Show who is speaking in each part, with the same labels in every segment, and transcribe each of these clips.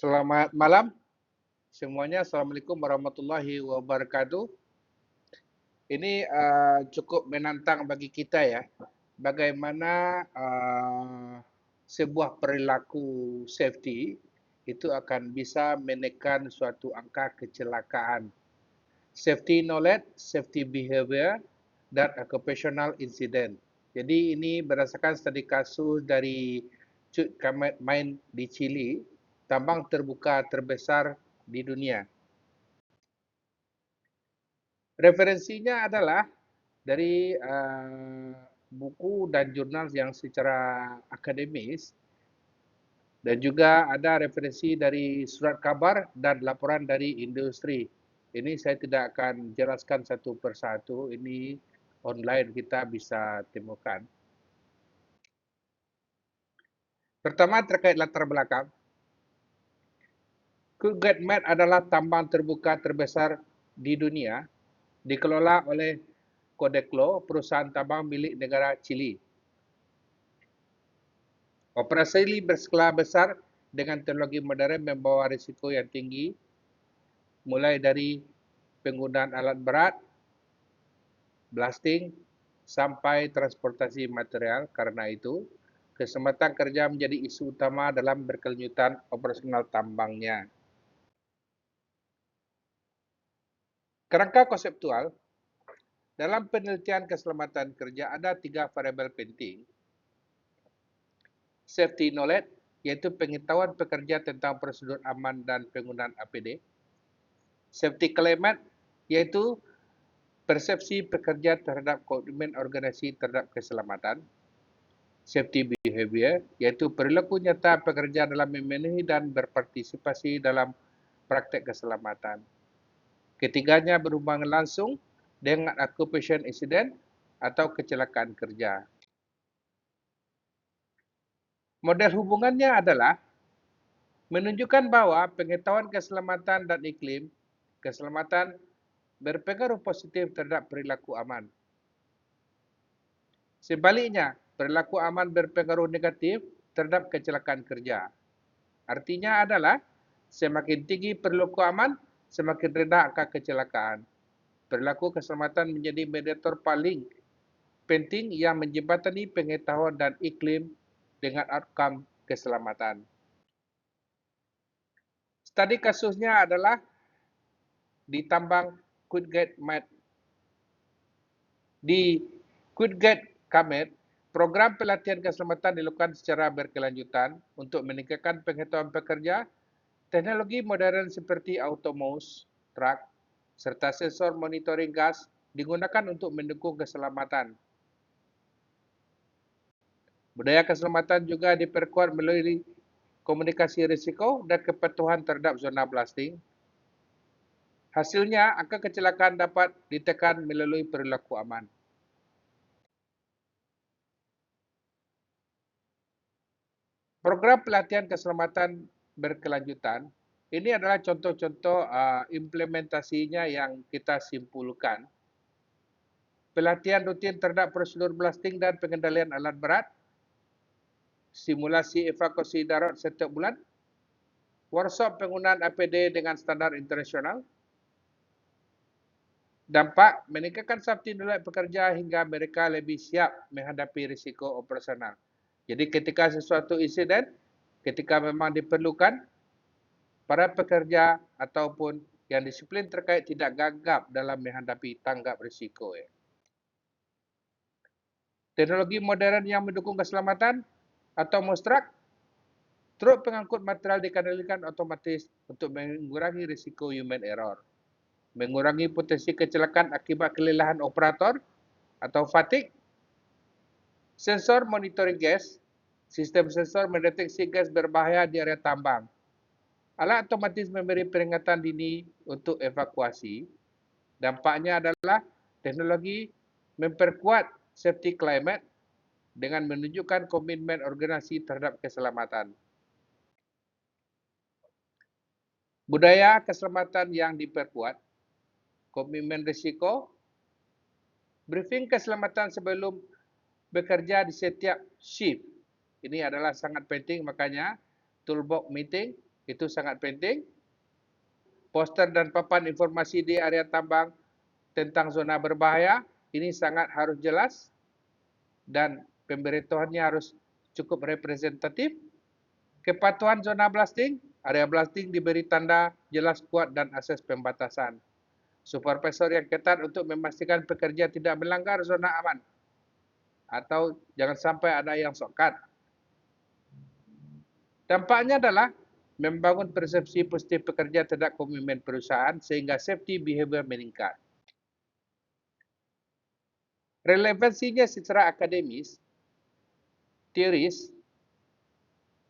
Speaker 1: Selamat malam semuanya. Assalamualaikum warahmatullahi wabarakatuh. Ini cukup menantang bagi kita ya. Bagaimana sebuah perilaku safety itu akan bisa menekan suatu angka kecelakaan. Safety knowledge, safety behavior, dan occupational incident. Jadi ini berdasarkan studi kasus dari Cut Kamet Mine di Chile, tambang terbuka terbesar di dunia. Referensinya adalah dari buku dan jurnal yang secara akademis dan juga ada referensi dari surat khabar dan laporan dari industri. Ini saya tidak akan jelaskan satu persatu, ini online kita bisa temukan. Pertama terkait latar belakang. Coolgate Met adalah tambang terbuka terbesar di dunia, dikelola oleh Codeclo, perusahaan tambang milik negara Chili. Operasi ini berskala besar dengan teknologi moden membawa risiko yang tinggi, mulai dari penggunaan alat berat, blasting, sampai transportasi material. Karena itu, keselamatan kerja menjadi isu utama dalam berkelanjutan operasional tambangnya. Kerangka konseptual, dalam penelitian keselamatan kerja ada 3 variabel penting. Safety knowledge, yaitu pengetahuan pekerja tentang prosedur aman dan penggunaan APD. Safety climate, yaitu persepsi pekerja terhadap komitmen organisasi terhadap keselamatan. Safety behavior, yaitu perilaku nyata pekerja dalam memenuhi dan berpartisipasi dalam praktek keselamatan. Ketiganya berhubungan langsung dengan occupation incident atau kecelakaan kerja. Model hubungannya adalah menunjukkan bahawa pengetahuan keselamatan dan iklim keselamatan berpengaruh positif terhadap perilaku aman. Sebaliknya, perilaku aman berpengaruh negatif terhadap kecelakaan kerja. Artinya adalah semakin tinggi perilaku aman, semakin rendah angka kecelakaan. Perilaku keselamatan menjadi mediator paling penting yang menjembatani pengetahuan dan iklim dengan outcome keselamatan. Studi kasusnya adalah di tambang Coolgate Met. Di Coolgate Kamet, program pelatihan keselamatan dilakukan secara berkelanjutan untuk meningkatkan pengetahuan pekerja. Teknologi moden seperti automous, truck, serta sensor monitoring gas digunakan untuk mendukung keselamatan. Budaya keselamatan juga diperkuat melalui komunikasi risiko dan kepatuhan terhadap zona blasting. Hasilnya, angka kecelakaan dapat ditekan melalui perilaku aman. Program pelatihan keselamatan berkelanjutan, ini adalah contoh-contoh implementasinya yang kita simpulkan. Pelatihan rutin terhadap prosedur blasting dan pengendalian alat berat, simulasi evakuasi darurat setiap bulan, workshop penggunaan APD dengan standar internasional, dampak meningkatkan safety knowledge pekerja hingga mereka lebih siap menghadapi risiko operasional. Jadi ketika sesuatu insiden, ketika memang diperlukan, para pekerja ataupun yang disiplin terkait tidak gagap dalam menghadapi tanggap risiko. Teknologi moden yang mendukung keselamatan atau MOSTRAK, truk pengangkut material dikendalikan otomatis untuk mengurangi risiko human error, mengurangi potensi kecelakaan akibat kelelahan operator atau fatigue. Sensor monitoring gas, sistem sensor mendeteksi gas berbahaya di area tambang. Alat otomatis memberi peringatan dini untuk evakuasi. Dampaknya adalah teknologi memperkuat safety climate dengan menunjukkan komitmen organisasi terhadap keselamatan. Budaya keselamatan yang diperkuat, komitmen risiko, briefing keselamatan sebelum bekerja di setiap shift. Ini adalah sangat penting, makanya toolbox meeting Itu sangat penting. Poster dan papan informasi di area tambang tentang zona berbahaya, ini sangat harus jelas dan pemberitahuannya harus cukup representatif. Kepatuhan zona blasting, area blasting diberi tanda jelas kuat dan akses pembatasan. Supervisor yang ketat untuk memastikan pekerja tidak melanggar zona aman atau jangan sampai ada yang shortcut. Dampaknya adalah membangun persepsi positif pekerja terhadap komitmen perusahaan sehingga safety behavior meningkat. Relevansinya secara akademis, teoris,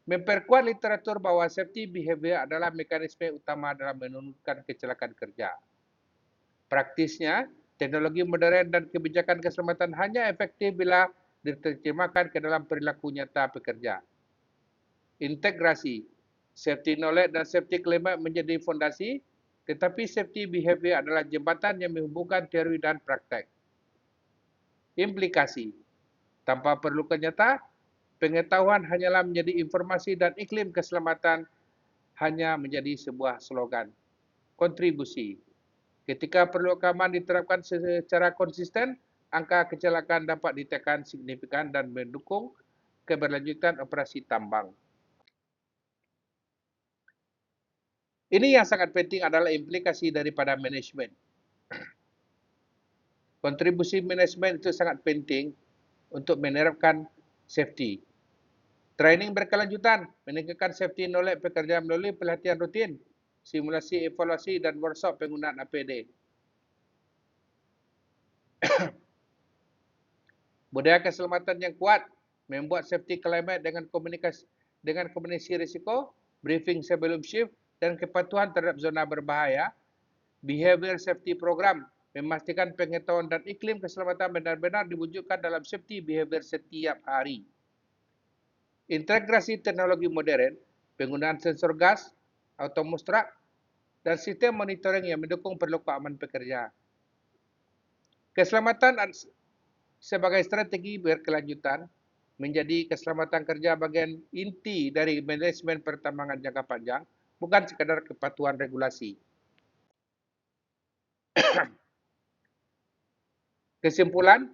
Speaker 1: memperkuat literatur bahwa safety behavior adalah mekanisme utama dalam menurunkan kecelakaan kerja. Praktisnya, teknologi modern dan kebijakan keselamatan hanya efektif bila diterjemahkan ke dalam perilaku nyata pekerja. Integrasi, safety knowledge dan safety climate menjadi fondasi, tetapi safety behavior adalah jembatan yang menghubungkan teori dan praktek. Implikasi, tanpa perlu kenyata, pengetahuan hanyalah menjadi informasi dan iklim keselamatan hanya menjadi sebuah slogan. Kontribusi, ketika perlu keamanan diterapkan secara konsisten, angka kecelakaan dapat ditekan signifikan dan mendukung keberlanjutan operasi tambang. Ini yang sangat penting adalah implikasi daripada manajemen. Kontribusi manajemen itu sangat penting untuk menerapkan safety. Training berkelanjutan, meningkatkan safety knowledge pekerja melalui pelatihan rutin, simulasi evaluasi dan workshop penggunaan APD. Budaya keselamatan yang kuat, membuat safety climate dengan komunikasi risiko, briefing sebelum shift dan kepatuhan terhadap zona berbahaya, behavior safety program, memastikan pengetahuan dan iklim keselamatan benar-benar diwujudkan dalam safety behavior setiap hari. Integrasi teknologi modern, penggunaan sensor gas, automostrak, dan sistem monitoring yang mendukung perilaku aman pekerja. Keselamatan sebagai strategi berkelanjutan menjadi keselamatan kerja bagian inti dari manajemen pertambangan jangka panjang, bukan sekadar kepatuhan regulasi. Kesimpulan,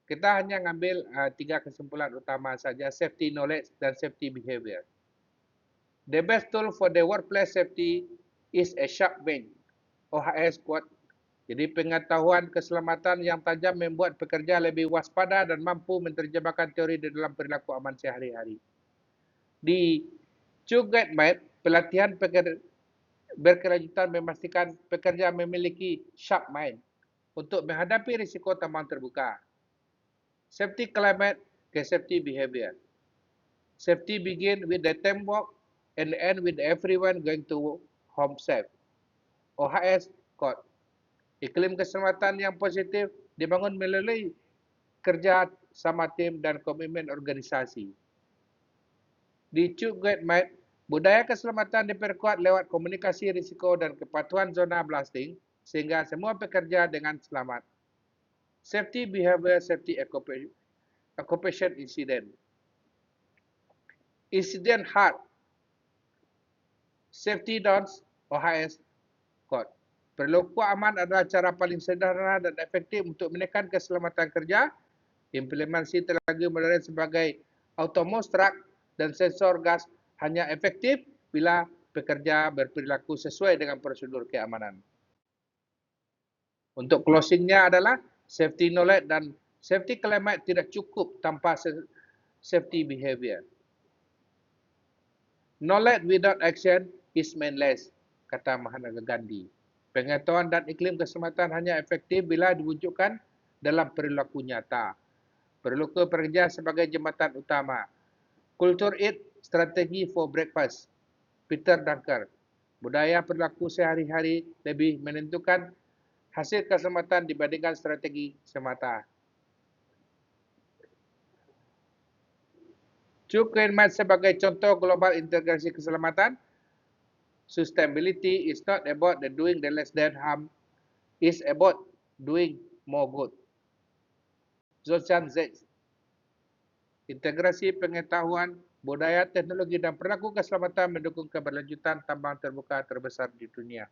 Speaker 1: kita hanya mengambil 3 kesimpulan utama saja, safety knowledge dan safety behavior. The best tool for the workplace safety is a sharp brain, OHS quote. Jadi pengetahuan keselamatan yang tajam membuat pekerja lebih waspada dan mampu menerjemahkan teori di dalam perilaku aman sehari-hari. Di Chugetmate, pelatihan berkelanjutan memastikan pekerja memiliki sharp mind untuk menghadapi risiko tambang terbuka. Safety climate ke safety behavior. Safety begin with the teamwork and end with everyone going to home safe. OHS quote. Iklim keselamatan yang positif dibangun melalui kerja sama tim dan komitmen organisasi. Di Chugetmate, budaya keselamatan diperkuat lewat komunikasi risiko dan kepatuhan zona blasting sehingga semua pekerja dengan selamat. Safety behavior, safety occupation incident. Incident hard. Safety downs, OHS code. Perilaku aman adalah cara paling sederhana dan efektif untuk menekan keselamatan kerja. Implementasi teknologi modern sebagai automostrak dan sensor gas hanya efektif bila pekerja berperilaku sesuai dengan prosedur keamanan. Untuk closingnya adalah safety knowledge dan safety climate tidak cukup tanpa safety behavior. Knowledge without action is meaningless, kata Mahatma Gandhi. Pengetahuan dan iklim keselamatan hanya efektif bila diwujudkan dalam perilaku nyata. Perilaku pekerja sebagai jembatan utama. Culture Eat, Strategy for Breakfast, Peter Drucker. Budaya perilaku sehari-hari lebih menentukan hasil keselamatan dibandingkan strategi semata. Chugetmate sebagai contoh global integrasi keselamatan. Sustainability is not about the doing the less than harm, it's about doing more good. Zoltan Zec. Integrasi pengetahuan Budaya, teknologi, dan perilaku keselamatan mendukung keberlanjutan tambang terbuka terbesar di dunia.